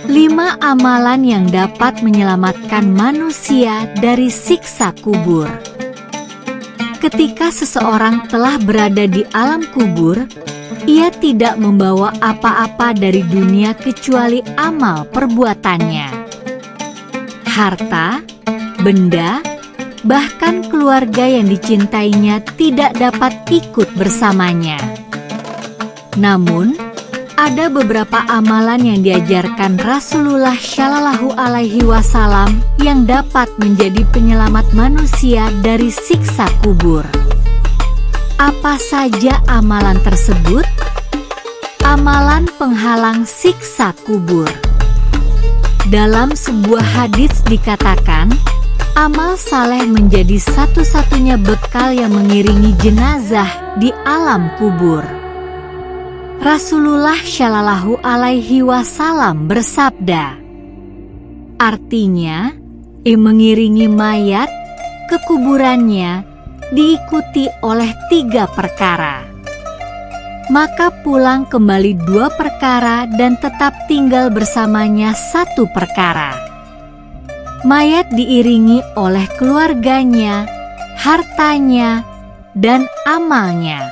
5 amalan yang dapat menyelamatkan manusia dari siksa kubur. Ketika seseorang telah berada di alam kubur, ia tidak membawa apa-apa dari dunia kecuali amal perbuatannya. Harta, benda, bahkan keluarga yang dicintainya tidak dapat ikut bersamanya. Namun, ada beberapa amalan yang diajarkan Rasulullah Shallallahu Alaihi Wasallam yang dapat menjadi penyelamat manusia dari siksa kubur. Apa saja amalan tersebut? Amalan penghalang siksa kubur. Dalam sebuah hadits dikatakan, amal saleh menjadi satu-satunya bekal yang mengiringi jenazah di alam kubur. Rasulullah Shallallahu Alaihi Wasallam bersabda, artinya, mengiringi mayat ke kuburannya diikuti oleh 3 perkara. Maka pulang kembali 2 perkara dan tetap tinggal bersamanya 1 perkara. Mayat diiringi oleh keluarganya, hartanya, dan amalnya.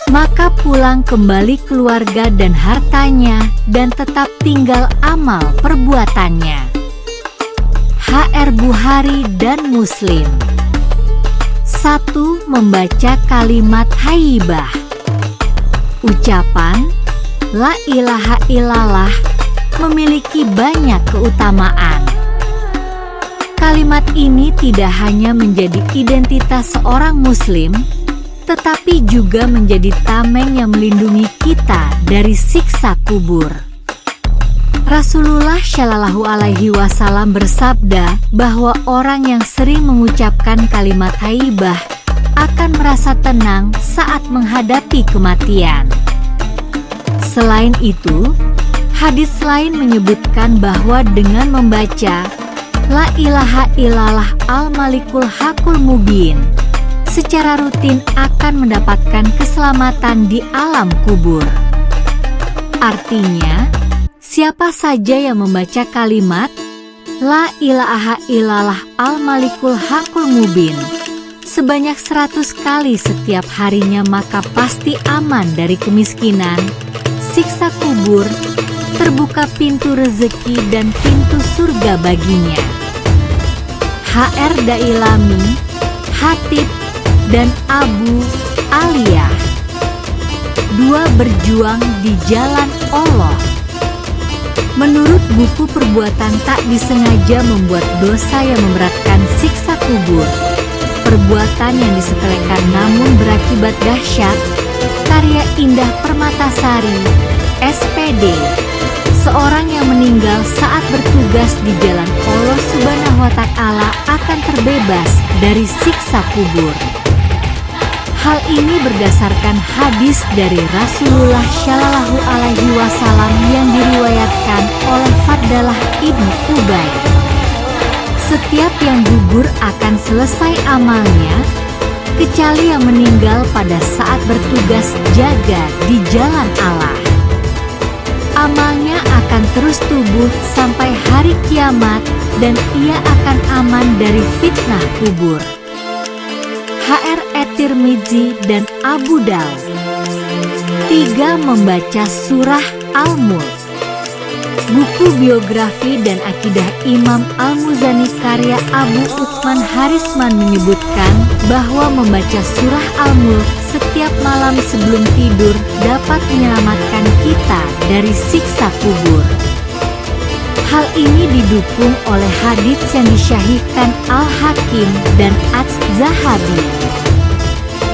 Maka pulang kembali keluarga dan hartanya dan tetap tinggal amal perbuatannya. HR Bukhari dan Muslim. 1. Membaca kalimat haibah. Ucapan La ilaha illallah memiliki banyak keutamaan. Kalimat ini tidak hanya menjadi identitas seorang muslim, tetapi juga menjadi tameng yang melindungi kita dari siksa kubur. Rasulullah Shallallahu Alaihi Wasallam bersabda bahwa orang yang sering mengucapkan kalimat haibah akan merasa tenang saat menghadapi kematian. Selain itu, hadis lain menyebutkan bahwa dengan membaca La ilaha illallah al-malikul hakul mubin secara rutin akan mendapatkan keselamatan di alam kubur. Artinya, siapa saja yang membaca kalimat La ilaha illallah al-malikul hakul mubin sebanyak 100 kali setiap harinya, maka pasti aman dari kemiskinan, siksa kubur, terbuka pintu rezeki dan pintu surga baginya. HR Dailami, Hatib, dan Abu Aliyah. 2. Berjuang di jalan Allah. Menurut buku Perbuatan Tak Disengaja Membuat Dosa yang Memberatkan Siksa Kubur, perbuatan yang disepelekan namun berakibat dahsyat, karya Indah Permatasari, SPD. Seorang yang meninggal saat bertugas di jalan Allah Subhanahu wa Ta'ala akan terbebas dari siksa kubur. Hal ini berdasarkan hadis dari Rasulullah Shallallahu Alaihi Wasallam yang diriwayatkan oleh Faddalah Ibnu Ubay. Setiap yang gugur akan selesai amalnya, kecuali yang meninggal pada saat bertugas jaga di jalan Allah. Amalnya akan terus tumbuh sampai hari kiamat dan ia akan aman dari fitnah kubur. HR At-Tirmidzi dan Abu Daud. 3. Membaca surah Al-Mulk. Buku biografi dan akidah Imam Al-Muzani karya Abu Utsman Harisman menyebutkan bahwa membaca surah Al-Mulk setiap malam sebelum tidur dapat menyelamatkan kita dari siksa kubur. Hal ini didukung oleh hadits yang disyahihkan Al-Hakim dan Az-Zahabi.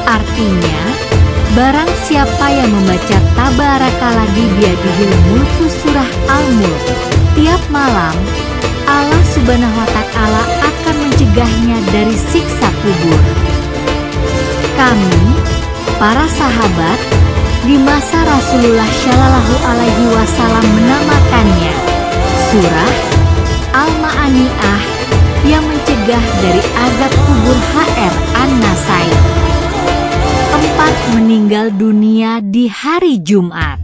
Artinya, barang siapa yang membaca Tabarakalladzi biyadihil mulku surah Al-Mulk tiap malam, Allah Subhanahu wa Ta'ala akan mencegahnya dari siksa kubur. Kami, para sahabat, di masa Rasulullah Shallallahu Alaihi Wasallam menamakannya surah Al-Ma'aniyah yang mencegah dari azab kubur. HR An-Nasai. 4. Meninggal dunia di hari Jumat.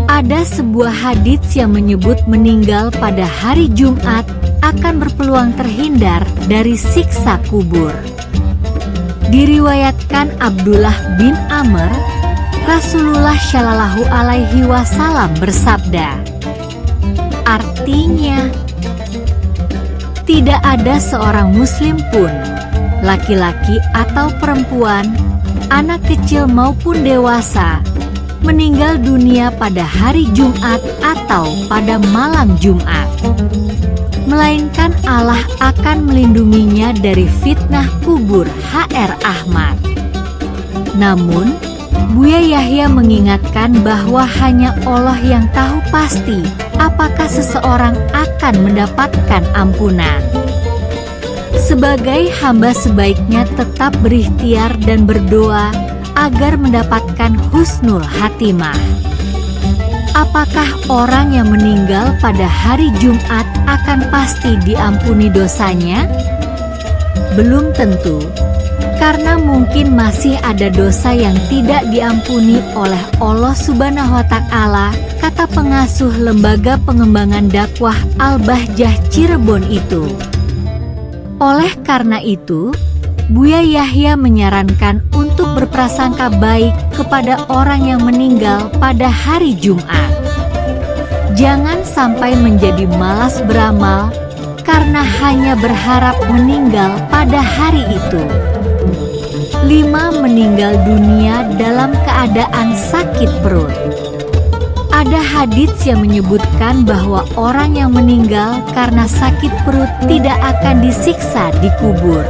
Ada sebuah hadits yang menyebut meninggal pada hari Jumat akan berpeluang terhindar dari siksa kubur. Diriwayatkan Abdullah bin Amr, Rasulullah Shallallahu Alaihi Wasallam bersabda, artinya, tidak ada seorang muslim pun, laki-laki atau perempuan, anak kecil maupun dewasa, meninggal dunia pada hari Jumat atau pada malam Jumat, melainkan Allah akan melindunginya dari fitnah kubur. HR Ahmad. Namun, Buya Yahya mengingatkan bahwa hanya Allah yang tahu pasti apakah seseorang akan mendapatkan ampunan. Sebagai hamba sebaiknya tetap berikhtiar dan berdoa agar mendapatkan husnul khatimah. Apakah orang yang meninggal pada hari Jumat akan pasti diampuni dosanya? Belum tentu, karena mungkin masih ada dosa yang tidak diampuni oleh Allah Subhanahu wa Ta'ala, kata pengasuh Lembaga Pengembangan Dakwah Al-Bahjah Cirebon itu. Oleh karena itu, Buya Yahya menyarankan untuk berprasangka baik kepada orang yang meninggal pada hari Jumat. Jangan sampai menjadi malas beramal karena hanya berharap meninggal pada hari itu. 5. Meninggal dunia dalam keadaan sakit perut. Ada hadits yang menyebutkan bahwa orang yang meninggal karena sakit perut tidak akan disiksa di kubur.